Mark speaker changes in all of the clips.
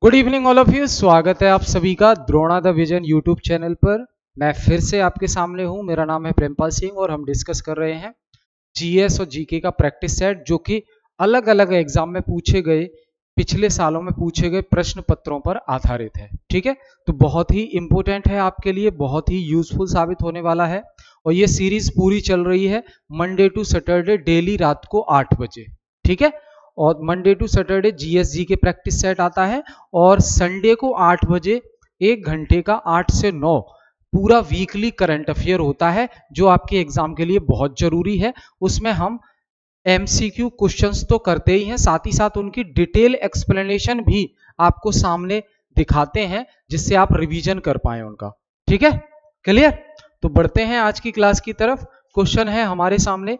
Speaker 1: Good evening all of you. स्वागत है आप सभी का Drona the vision YouTube channel पर। मैं फिर से आपके सामने हूं। मेरा नाम है प्रेमपाल सिंह और हम डिस्कस कर रहे हैं जीएस और जीके का प्रैक्टिस सेट, जो कि अलग अलग एग्जाम में पूछे गए, पिछले सालों में पूछे गए प्रश्न पत्रों पर आधारित है। ठीक है, तो बहुत ही इंपॉर्टेंट है आपके लिए, बहुत ही यूजफुल साबित होने वाला है। और ये सीरीज पूरी चल रही है मंडे टू सैटरडे डेली रात को 8 बजे। ठीक है, और मंडे टू सैटरडे जीएसजी के प्रैक्टिस सेट आता है और संडे को 8 बजे 1 घंटे का 8 से 9 पूरा वीकली करंट अफेयर होता है, जो आपके एग्जाम के लिए बहुत जरूरी है। उसमें हम एमसीक्यू क्वेश्चंस तो करते ही हैं, साथ ही साथ उनकी डिटेल एक्सप्लेनेशन भी आपको सामने दिखाते हैं, जिससे आप रिवीजन कर पाए उनका। ठीक है, क्लियर? तो बढ़ते हैं आज की क्लास की तरफ। क्वेश्चन है हमारे सामने,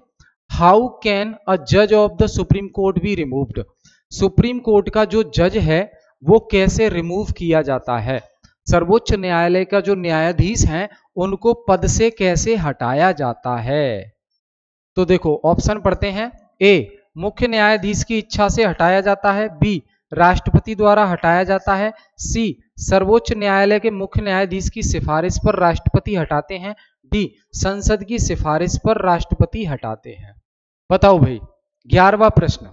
Speaker 1: हाउ कैन अ जज of the supreme court be removed? Supreme court का जो जज है वो कैसे रिमूव किया जाता है? सर्वोच्च न्यायालय का जो न्यायाधीश हैं उनको पद से कैसे हटाया जाता है? तो देखो ऑप्शन पढ़ते हैं। ए, मुख्य न्यायाधीश की इच्छा से हटाया जाता है। बी, राष्ट्रपति द्वारा हटाया जाता है। सी, सर्वोच्च न्यायालय के मुख्य न्यायाधीश की सिफारिश पर राष्ट्रपति हटाते हैं। डी, संसद की सिफारिश पर राष्ट्रपति हटाते हैं। बताओ भाई, 11वां प्रश्न।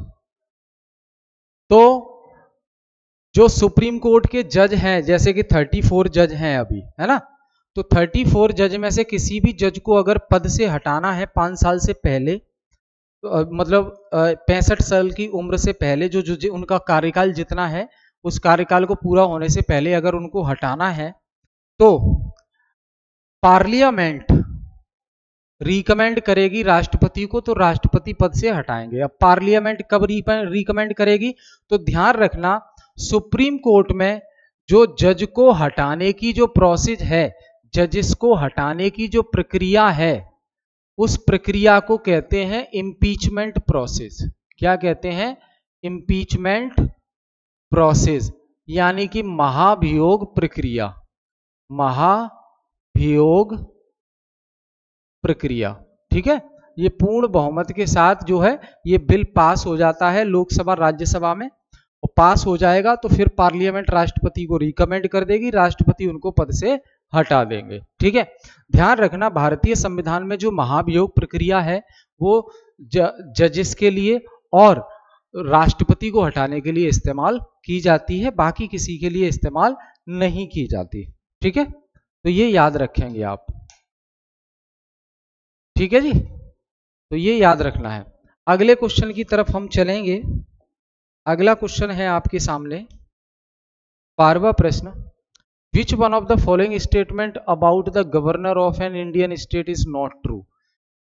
Speaker 1: तो जो सुप्रीम कोर्ट के जज हैं, जैसे कि 34 जज हैं अभी, है ना, तो 34 जज में से किसी भी जज को अगर पद से हटाना है 5 साल से पहले, मतलब 65 साल की उम्र से पहले, जो उनका कार्यकाल जितना है उस कार्यकाल को पूरा होने से पहले अगर उनको हटाना है, तो पार्लियामेंट रिकमेंड करेगी राष्ट्रपति को, तो राष्ट्रपति पद से हटाएंगे। अब पार्लियामेंट कब रिकमेंड करेगी? तो ध्यान रखना, सुप्रीम कोर्ट में जो जज को हटाने की जो प्रोसेस है, जजेस को हटाने की जो प्रक्रिया है, उस प्रक्रिया को कहते हैं इम्पीचमेंट प्रोसेस। क्या कहते हैं? इम्पीचमेंट प्रोसेस, यानी कि महाभियोग प्रक्रिया। महाभियोग प्रक्रिया। ठीक है, ये पूर्ण बहुमत के साथ जो है ये बिल पास हो जाता है लोकसभा राज्यसभा में, और पास हो जाएगा तो फिर पार्लियामेंट राष्ट्रपति को रिकमेंड कर देगी, राष्ट्रपति उनको पद से हटा देंगे। ठीक है, ध्यान रखना भारतीय संविधान में जो महाभियोग प्रक्रिया है वो जजेस के लिए और राष्ट्रपति को हटाने के लिए इस्तेमाल की जाती है, बाकी किसी के लिए इस्तेमाल नहीं की जाती। ठीक है, तो ये याद रखेंगे आप। ठीक है जी, तो ये याद रखना है। अगले क्वेश्चन की तरफ हम चलेंगे। अगला क्वेश्चन है आपके सामने 12वां प्रश्न, which one of the following statement about the governor of an Indian state is not true?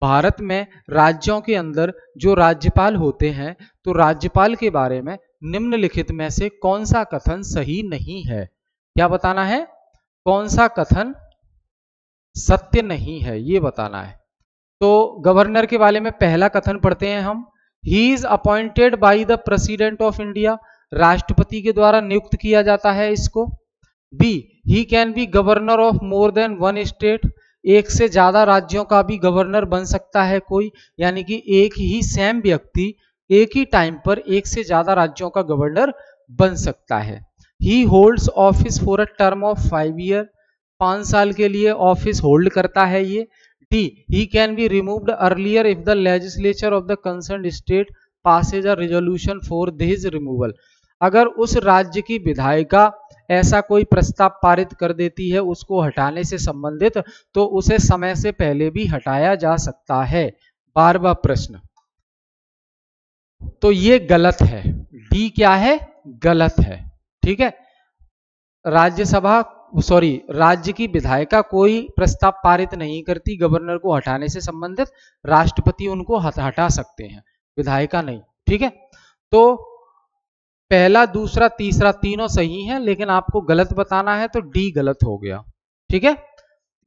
Speaker 1: Bharat में राज्यों के अंदर जो राज्यपाल होते हैं, तो राज्यपाल के बारे में निम्नलिखित में से कौन सा कथन सही नहीं है? क्या बताना है? कौन सा कथन सत्य नहीं है, ये बताना है। तो गवर्नर के बारे में पहला कथन पढ़ते हैं हम। He is appointed by the president of India, राष्ट्रपति के द्वारा नियुक्त किया जाता है इसको। B, he can be governor of more than one state, एक से ज्यादा राज्यों का भी गवर्नर बन सकता है कोई, यानी कि एक ही सेम व्यक्ति एक ही टाइम पर एक से ज्यादा राज्यों का गवर्नर बन सकता है। ही holds office for a term of 5 year, 5 साल के लिए ऑफिस होल्ड करता है ये। D, he can be removed earlier if the legislature of the concerned state passes a resolution for his removal. अगर उस राज्य की विधायिका ऐसा कोई प्रस्ताव पारित कर देती है उसको हटाने से संबंधित, तो उसे समय से पहले भी हटाया जा सकता है। 12वां प्रश्न, तो ये गलत है। डी क्या है? गलत है। ठीक है, राज्य की विधायिका कोई प्रस्ताव पारित नहीं करती गवर्नर को हटाने से संबंधित, राष्ट्रपति उनको हटा सकते हैं, विधायिका नहीं। ठीक है, तो पहला, दूसरा, तीसरा तीनों सही हैं, लेकिन आपको गलत बताना है तो डी गलत हो गया। ठीक है,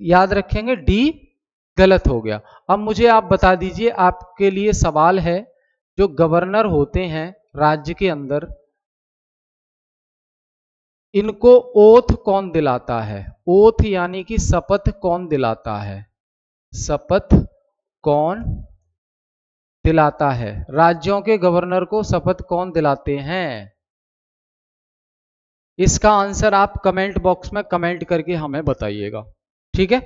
Speaker 1: याद रखेंगे, डी गलत हो गया। अब मुझे आप बता दीजिए, आपके लिए सवाल है, जो गवर्नर होते हैं राज्य के अंदर, इनको ओथ कौन दिलाता है? ओथ यानी कि शपथ कौन दिलाता है? शपथ कौन दिलाता है? राज्यों के गवर्नर को शपथ कौन दिलाते हैं? इसका आंसर आप कमेंट बॉक्स में कमेंट करके हमें बताइएगा, ठीक है।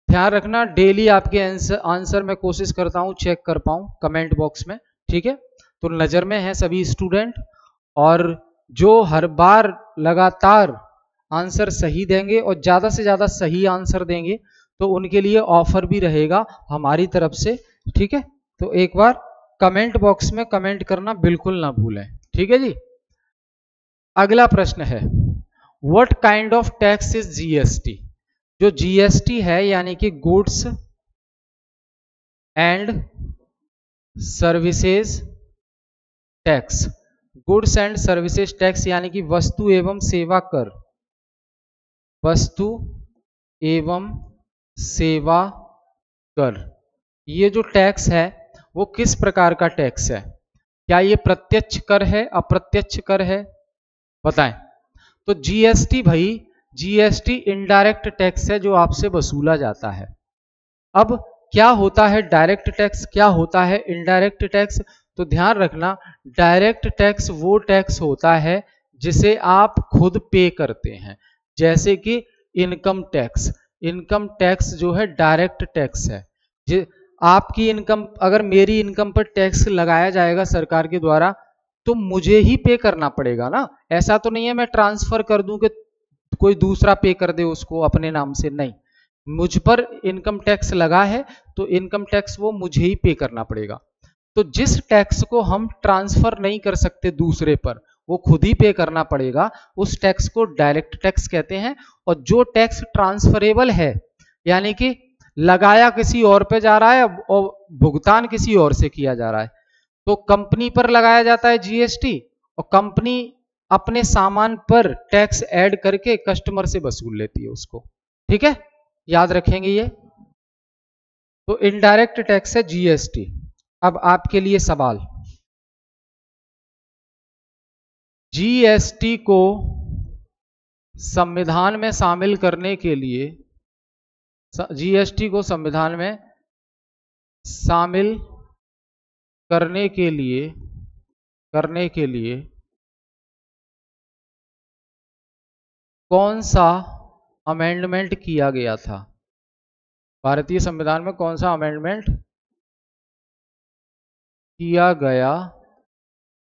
Speaker 1: ध्यान रखना, डेली आपके आंसर मैं कोशिश करता हूं चेक कर पाऊं कमेंट बॉक्स में, ठीक है। तो नजर में है सभी स्टूडेंट, और जो हर बार लगातार आंसर सही देंगे और ज्यादा से ज्यादा सही आंसर देंगे तो उनके लिए ऑफर भी रहेगा हमारी तरफ से, ठीक है। तो एक बार कमेंट बॉक्स में कमेंट करना बिल्कुल ना भूलें, ठीक है जी। अगला प्रश्न है, what kind of tax is GST. जो जीएसटी है यानी कि goods and services tax, goods and services tax यानी कि वस्तु एवं सेवा कर, वस्तु एवं सेवा कर, ये जो टैक्स है वो किस प्रकार का टैक्स है? क्या ये प्रत्यक्ष कर है, अप्रत्यक्ष कर है, बताएं। तो जीएसटी भाई, जीएसटी इनडायरेक्ट टैक्स है जो आपसे वसूला जाता है। अब क्या होता है डायरेक्ट टैक्स, क्या होता है इनडायरेक्ट टैक्स? तो ध्यान रखना, डायरेक्ट टैक्स वो टैक्स होता है जिसे आप खुद पे करते हैं, जैसे कि इनकम टैक्स। इनकम टैक्स जो है डायरेक्ट टैक्स है। आपकी इनकम, अगर मेरी इनकम पर टैक्स लगाया जाएगा सरकार के द्वारा तो मुझे ही पे करना पड़ेगा ना। ऐसा तो नहीं है मैं ट्रांसफर कर दूं कि कोई दूसरा पे कर दे उसको अपने नाम से, नहीं, मुझ पर इनकम टैक्स लगा है तो इनकम टैक्स वो मुझे ही पे करना पड़ेगा। तो जिस टैक्स को हम ट्रांसफर नहीं कर सकते दूसरे पर, वो खुद ही पे करना पड़ेगा, उस टैक्स को डायरेक्ट टैक्स कहते हैं। और जो टैक्स ट्रांसफरेबल है यानी कि लगाया किसी और पे जा रहा है और भुगतान किसी और से किया जा रहा है, तो कंपनी पर लगाया जाता है जीएसटी और कंपनी अपने सामान पर टैक्स ऐड करके कस्टमर से वसूल लेती है उसको, ठीक है, याद रखेंगे ये। तो इनडायरेक्ट टैक्स है जीएसटी। अब आपके लिए सवाल, जीएसटी को संविधान में शामिल करने के लिए, जीएसटी को संविधान में शामिल करने के लिए कौन सा अमेंडमेंट किया गया था? भारतीय संविधान में कौन सा अमेंडमेंट किया गया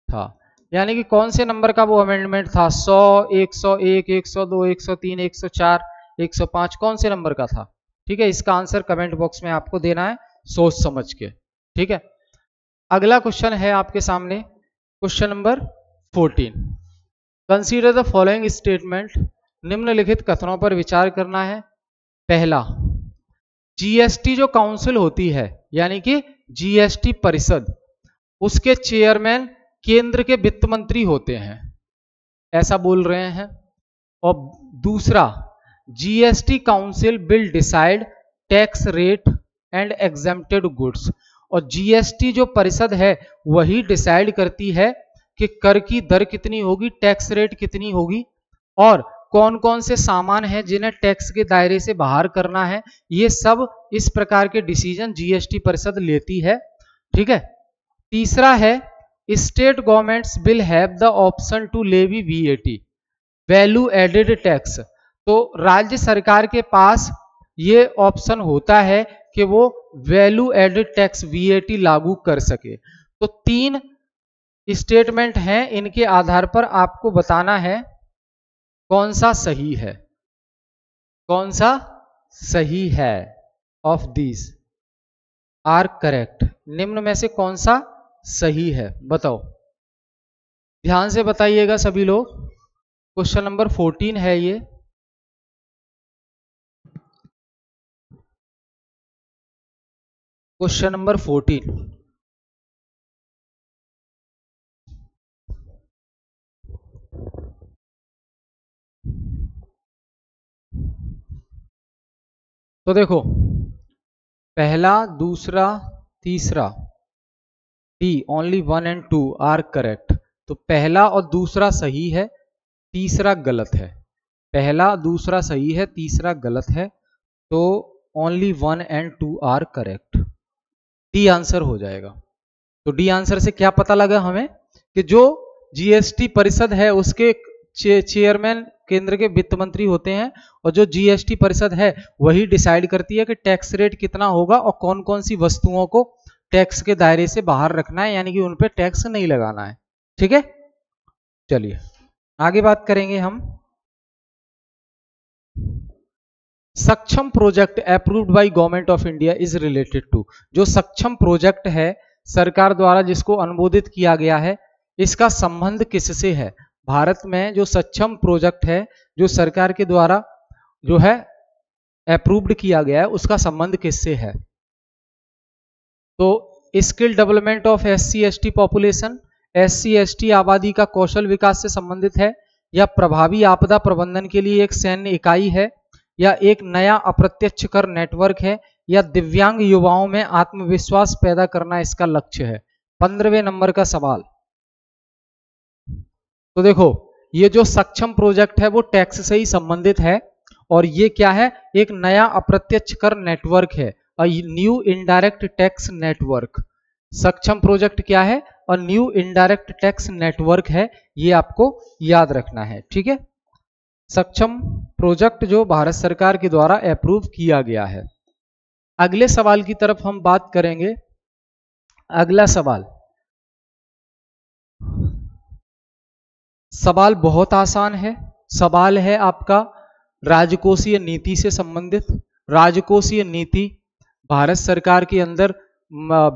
Speaker 1: था? यानी कि कौन से नंबर का वो अमेंडमेंट था? 100, 101, 102, 103, 104, 105, कौन से नंबर का था? ठीक है, इसका आंसर कमेंट बॉक्स में आपको देना है सोच समझ के, ठीक है। अगला क्वेश्चन है आपके सामने, question number 14। Consider the following statement, निम्नलिखित कथनों पर विचार करना है। पहला, जीएसटी जो काउंसिल होती है यानी कि जीएसटी परिषद, उसके चेयरमैन केंद्र के वित्त मंत्री होते हैं, ऐसा बोल रहे हैं। और दूसरा, GST council will decide tax rate and exempted goods, और जीएसटी जो परिषद है वही डिसाइड करती है कि कर की दर कितनी होगी, टैक्स रेट कितनी होगी, और कौन कौन से सामान हैं जिन्हें टैक्स के दायरे से बाहर करना है। ये सब इस प्रकार के डिसीजन जीएसटी परिषद लेती है, ठीक है। तीसरा है, state governments will have the option to levy VAT, value added tax, तो राज्य सरकार के पास ये ऑप्शन होता है कि वो वैल्यू एडेड टैक्स वीएटी लागू कर सके। तो 3 स्टेटमेंट हैं, इनके आधार पर आपको बताना है कौन सा सही है, कौन सा सही है। ऑफ दिस आर करेक्ट, निम्न में से कौन सा सही है बताओ, ध्यान से बताइएगा सभी लोग। क्वेश्चन नंबर 14 है ये। क्वेश्चन नंबर 14, तो देखो, पहला, दूसरा, तीसरा, D only 1 and 2 are correct. तो पहला और दूसरा सही है, तीसरा गलत है। पहला दूसरा सही है, तीसरा गलत है, तो only 1 and 2 are correct, D answer हो जाएगा। तो डी आंसर से क्या पता लगा हमें कि जो जीएसटी परिषद है उसके चेयरमैन केंद्र के वित्त मंत्री होते हैं, और जो जीएसटी परिषद है वही डिसाइड करती है कि टैक्स रेट कितना होगा और कौन कौन सी वस्तुओं को टैक्स के दायरे से बाहर रखना है, यानी कि उन पे टैक्स नहीं लगाना है। ठीक है, चलिए आगे बात करेंगे हम। Saksham project approved by government of India is related to, जो सक्षम प्रोजेक्ट है सरकार द्वारा जिसको अनुमोदित किया गया है, इसका संबंध किससे है? भारत में जो सक्षम प्रोजेक्ट है जो सरकार के द्वारा जो है अप्रूव्ड किया गया है, उसका संबंध किससे है? तो skill development of SC/ST population, SC/ST आबादी का कौशल विकास से संबंधित है, या प्रभावी आपदा प्रबंधन के लिए एक सैन्य इकाई है, या एक नया अप्रत्यक्ष कर नेटवर्क है, या दिव्यांग युवाओं में आत्मविश्वास पैदा करना इसका लक्ष्य है। 15वें नंबर का सवाल। तो देखो ये जो सक्षम प्रोजेक्ट है वो टैक्स से ही संबंधित है, और ये क्या है? एक नया अप्रत्यक्ष कर नेटवर्क है, न्यू इनडायरेक्ट टैक्स नेटवर्क। सक्षम प्रोजेक्ट क्या है? और न्यू इनडायरेक्ट टैक्स नेटवर्क है, ये आपको याद रखना है। ठीक है, सक्षम प्रोजेक्ट जो भारत सरकार के द्वारा अप्रूव किया गया है। अगले सवाल की तरफ हम बात करेंगे। अगला सवाल बहुत आसान है। सवाल है आपका राजकोषीय नीति से संबंधित। राजकोषीय नीति भारत सरकार के अंदर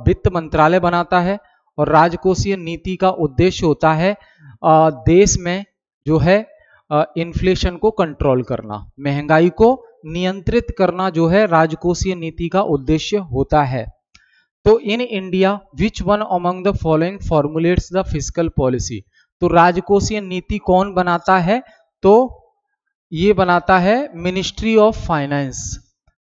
Speaker 1: वित्त मंत्रालय बनाता है, और राजकोषीय नीति का उद्देश्य होता है देश में जो है इन्फ्लेशन को कंट्रोल करना, महंगाई को नियंत्रित करना, जो है राजकोषीय नीति का उद्देश्य होता है। तो in India which one among the following formulates the fiscal policy, तो राजकोषीय नीति कौन बनाता है? तो ये बनाता है मिनिस्ट्री ऑफ फाइनेंस,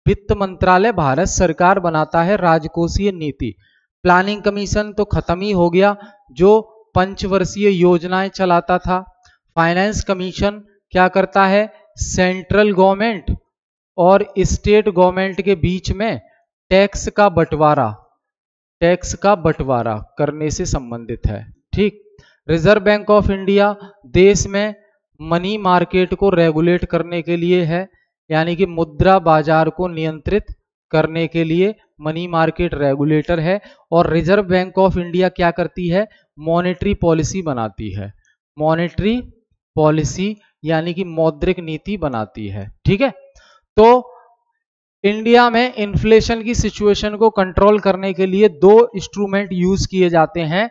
Speaker 1: वित्त मंत्रालय भारत सरकार बनाता है राजकोषीय नीति। प्लानिंग कमीशन तो खत्म ही हो गया, जो पंचवर्षीय योजनाएं चलाता था। फाइनेंस कमीशन क्या करता है? सेंट्रल गवर्नमेंट और स्टेट गवर्नमेंट के बीच में टैक्स का बंटवारा करने से संबंधित है। ठीक। रिजर्व बैंक ऑफ इंडिया देश में मनी मार्केट को रेगुलेट करने के लिए है, यानी कि मुद्रा बाजार को नियंत्रित करने के लिए मनी मार्केट रेगुलेटर है। और रिजर्व बैंक ऑफ इंडिया क्या करती है? मॉनेटरी पॉलिसी बनाती है। मॉनेटरी पॉलिसी यानी कि मौद्रिक नीति बनाती है। ठीक है, तो इंडिया में इन्फ्लेशन की सिचुएशन को कंट्रोल करने के लिए दो इंस्ट्रूमेंट यूज किए जाते हैं।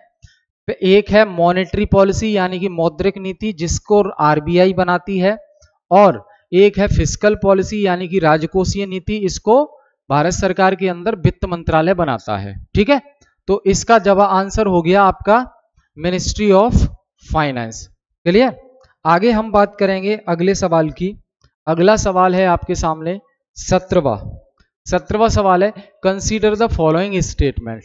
Speaker 1: एक है मॉनेटरी पॉलिसी यानी कि मौद्रिक नीति, जिसको आरबीआई बनाती है, और एक है फिस्कल पॉलिसी यानी कि राजकोषीय नीति, इसको भारत सरकार के अंदर वित्त मंत्रालय बनाता है। ठीक है, तो इसका जवाब आंसर हो गया आपका मिनिस्ट्री ऑफ फाइनेंस। क्लियर। आगे हम बात करेंगे अगले सवाल की। अगला सवाल है आपके सामने 17वां सवाल है, कंसीडर द फॉलोइंग स्टेटमेंट।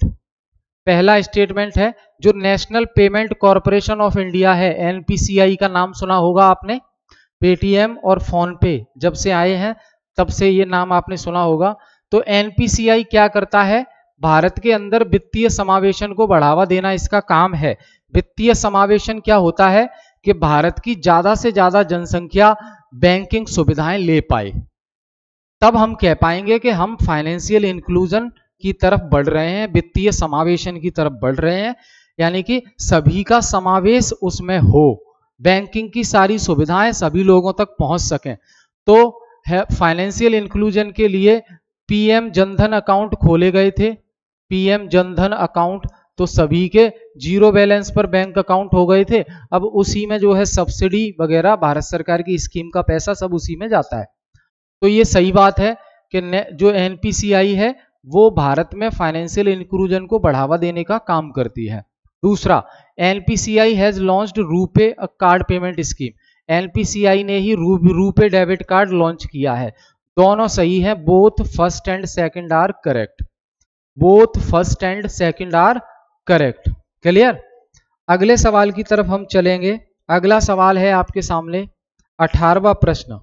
Speaker 1: पहला स्टेटमेंट है जो national payment corporation of India है, एनपीसीआई का नाम सुना होगा आपने। पेटीएम और फोन पे जब से आए हैं तब से ये नाम आपने सुना होगा। तो एनपीसीआई क्या करता है? भारत के अंदर वित्तीय समावेशन को बढ़ावा देना इसका काम है। वित्तीय समावेशन क्या होता है कि भारत की ज्यादा से ज्यादा जनसंख्या बैंकिंग सुविधाएं ले पाए, तब हम कह पाएंगे कि हम फाइनेंशियल इंक्लूजन की तरफ बढ़ रहे हैं, वित्तीय समावेशन की तरफ बढ़ रहे हैं, यानी कि सभी का समावेश उसमें हो, बैंकिंग की सारी सुविधाएं सभी लोगों तक पहुंच सकें। तो फाइनेंशियल इंक्लूजन के लिए पीएम जनधन अकाउंट खोले गए थे। पीएम जनधन अकाउंट तो सभी के जीरो बैलेंस पर बैंक अकाउंट हो गए थे। अब उसी में जो है सब्सिडी वगैरह भारत सरकार की स्कीम का पैसा सब उसी में जाता है। तो ये सही बात है कि जो एनपीसीआई है वो भारत में फाइनेंशियल इंक्लूजन को बढ़ावा देने का काम करती है। दूसरा, NPCI has launched RuPay card payment scheme. NPCI ने ही रूपे डेबिट कार्ड लॉन्च किया है। दोनों सही है, both first and second are correct. Both first and second are correct. Clear. अगले सवाल की तरफ हम चलेंगे। अगला सवाल है आपके सामने 18वां प्रश्न,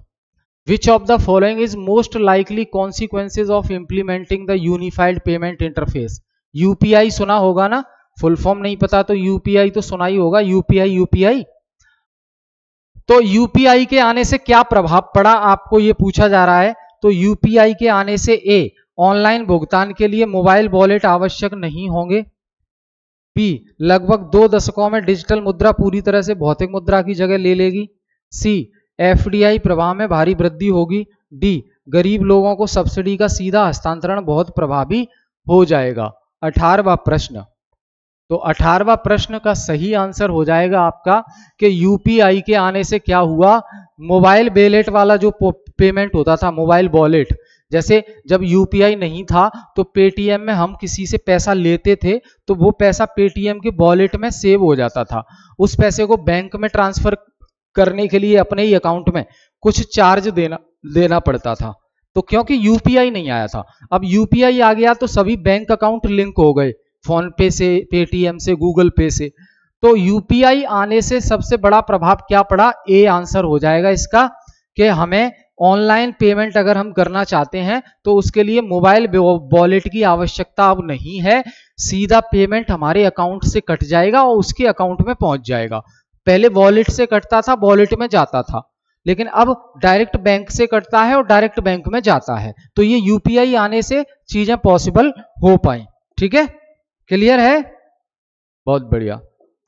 Speaker 1: Which of the following is most likely consequences of implementing the unified payment interface? UPI सुना होगा ना, फुल फॉर्म नहीं पता तो यूपीआई तो सुना ही होगा। यूपीआई तो यूपीआई के आने से क्या प्रभाव पड़ा, आपको ये पूछा जा रहा है। तो यूपीआई के आने से ए, ऑनलाइन भुगतान के लिए मोबाइल वॉलेट आवश्यक नहीं होंगे। बी, लगभग 2 दशकों में डिजिटल मुद्रा पूरी तरह से भौतिक मुद्रा की जगह ले लेगी। सी, एफडीआई प्रवाह में भारी वृद्धि होगी। डी, गरीब लोगों को सब्सिडी का सीधा हस्तांतरण बहुत प्रभावी हो जाएगा। 18वां प्रश्न। तो 18वां प्रश्न का सही आंसर हो जाएगा आपका कि यूपीआई के आने से क्या हुआ, मोबाइल वॉलेट वाला जो पेमेंट होता था, मोबाइल वॉलेट, जैसे जब यूपीआई नहीं था तो पेटीएम में हम किसी से पैसा लेते थे तो वो पैसा पेटीएम के वॉलेट में सेव हो जाता था। उस पैसे को बैंक में ट्रांसफर करने के लिए अपने ही अकाउंट में कुछ चार्ज देना पड़ता था। तो क्योंकि यूपीआई नहीं आया था, अब यूपीआई आ गया तो सभी बैंक अकाउंट लिंक हो गए, फोन पे से, पेटीएम से, गूगल पे से। तो यूपीआई आने से सबसे बड़ा प्रभाव क्या पड़ा, ए आंसर हो जाएगा इसका, कि हमें ऑनलाइन पेमेंट अगर हम करना चाहते हैं तो उसके लिए मोबाइल वॉलेट की आवश्यकता अब नहीं है, सीधा पेमेंट हमारे अकाउंट से कट जाएगा और उसके अकाउंट में पहुंच जाएगा। पहले वॉलेट से कटता था, वॉलेट में जाता था, लेकिन अब डायरेक्ट बैंक से कटता है और डायरेक्ट बैंक में जाता है। तो ये यूपीआई आने से चीजें पॉसिबल हो पाई। ठीक है, क्लियर है, बहुत बढ़िया।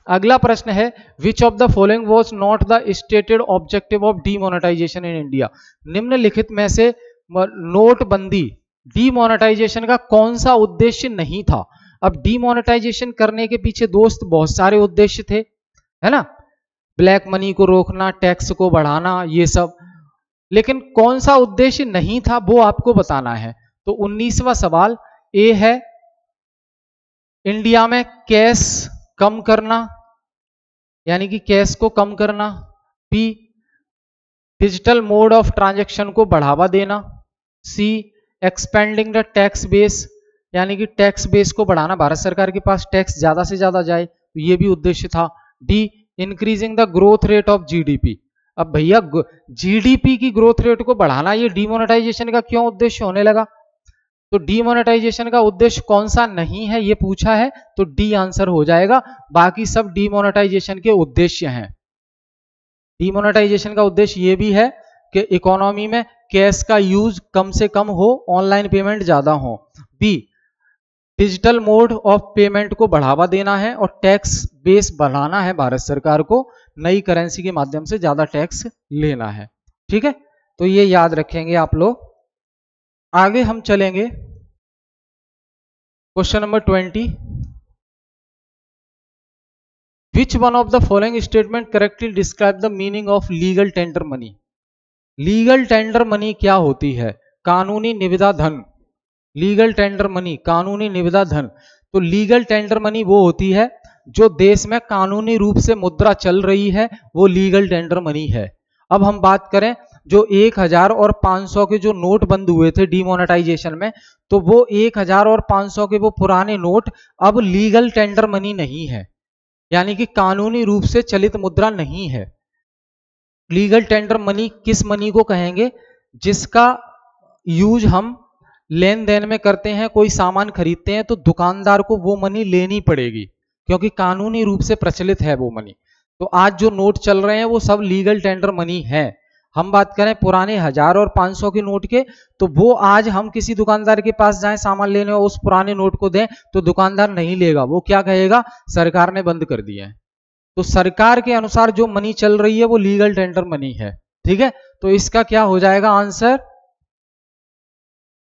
Speaker 1: अगला प्रश्न है, which of the following was not the stated objective of demonetisation in India. निम्नलिखित में से नोटबंदी, डीमोनेटाइजेशन का कौन सा उद्देश्य नहीं था। अब डीमोनेटाइजेशन करने के पीछे दोस्त बहुत सारे उद्देश्य थे, है ना, ब्लैक मनी को रोकना, टैक्स को बढ़ाना, ये सब, लेकिन कौन सा उद्देश्य नहीं था वो आपको बताना है। तो 19वां सवाल ए है, इंडिया में कैश कम करना, यानी कि कैश को कम करना। B, digital mode of transaction को बढ़ावा देना। C, expanding the tax base, यानी कि टैक्स बेस को बढ़ाना, भारत सरकार के पास टैक्स ज्यादा से ज्यादा जाए, तो ये भी उद्देश्य था। D, increasing the growth rate of GDP. अब भैया जीडीपी की ग्रोथ रेट को बढ़ाना ये डीमोनेटाइजेशन का क्यों उद्देश्य होने लगा। तो डीमोनेटाइजेशन का उद्देश्य कौन सा नहीं है ये पूछा है, तो डी आंसर हो जाएगा। बाकी सब डीमोनेटाइजेशन के उद्देश्य हैं। डीमोनेटाइजेशन का उद्देश्य ये भी है कि इकोनॉमी में कैश का यूज कम से कम हो, ऑनलाइन पेमेंट ज्यादा हो। B, digital mode of payment को बढ़ावा देना है और टैक्स बेस बढ़ाना है, भारत सरकार को नई करेंसी के माध्यम से ज्यादा टैक्स लेना है। ठीक है, तो ये याद रखेंगे आप लोग। आगे हम चलेंगे, question number 20। Which one of the following statement correctly describe the meaning of legal tender money. Legal tender money क्या होती है, कानूनी निविदा धन। लीगल टेंडर मनी, कानूनी निविदा धन। तो लीगल टेंडर मनी वो होती है जो देश में कानूनी रूप से मुद्रा चल रही है, वो लीगल टेंडर मनी है। अब हम बात करें जो 1000 और 500 के जो नोट बंद हुए थे डीमोनेटाइजेशन में, तो वो 1000 और 500 के वो पुराने नोट अब लीगल टेंडर मनी नहीं है, यानी कि कानूनी रूप से चलित मुद्रा नहीं है। लीगल टेंडर मनी किस मनी को कहेंगे, जिसका यूज हम लेन देन में करते हैं, कोई सामान खरीदते हैं तो दुकानदार को वो मनी लेनी पड़ेगी क्योंकि कानूनी रूप से प्रचलित है वो मनी। तो आज जो नोट चल रहे हैं वो सब लीगल टेंडर मनी है। हम बात करें पुराने 1000 और 500 के नोट के, तो वो आज हम किसी दुकानदार के पास जाएं सामान लेने और उस पुराने नोट को दें तो दुकानदार नहीं लेगा, वो क्या कहेगा, सरकार ने बंद कर दिया है। तो सरकार के अनुसार जो मनी चल रही है वो लीगल टेंडर मनी है। ठीक है, तो इसका क्या हो जाएगा आंसर,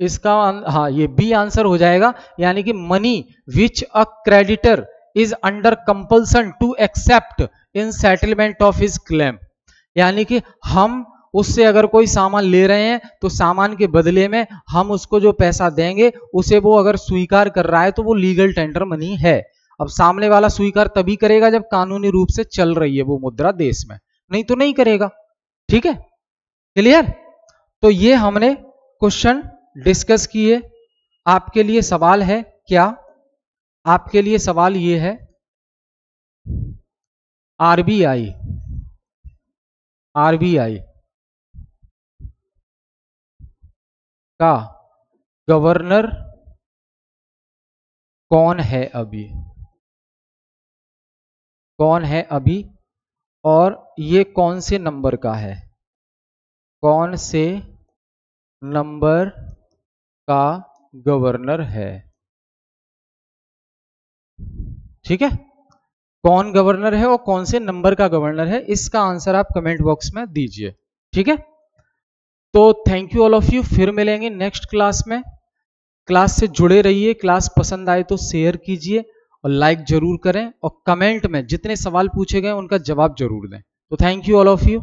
Speaker 1: इसका हाँ ये बी आंसर हो जाएगा, यानी कि money which a creditor is under compulsion to accept in settlement of his claim. यानी कि हम उससे अगर कोई सामान ले रहे हैं तो सामान के बदले में हम उसको जो पैसा देंगे उसे वो अगर स्वीकार कर रहा है तो वो लीगल टेंडर मनी है। अब सामने वाला स्वीकार तभी करेगा जब कानूनी रूप से चल रही है वो मुद्रा देश में, नहीं तो नहीं करेगा। ठीक है, क्लियर। तो ये हमने क्वेश्चन डिस्कस किए। आपके लिए सवाल है क्या, आपके लिए सवाल ये है, आरबीआई का गवर्नर कौन है अभी, कौन है अभी, और ये कौन से नंबर का है, कौन से नंबर का गवर्नर है। ठीक है, कौन गवर्नर है और कौन से नंबर का गवर्नर है, इसका आंसर आप कमेंट बॉक्स में दीजिए। ठीक है, तो thank you all of you, फिर मिलेंगे नेक्स्ट क्लास में। क्लास से जुड़े रहिए, क्लास पसंद आए तो शेयर कीजिए और लाइक जरूर करें, और कमेंट में जितने सवाल पूछे गए उनका जवाब जरूर दें। तो thank you all of you.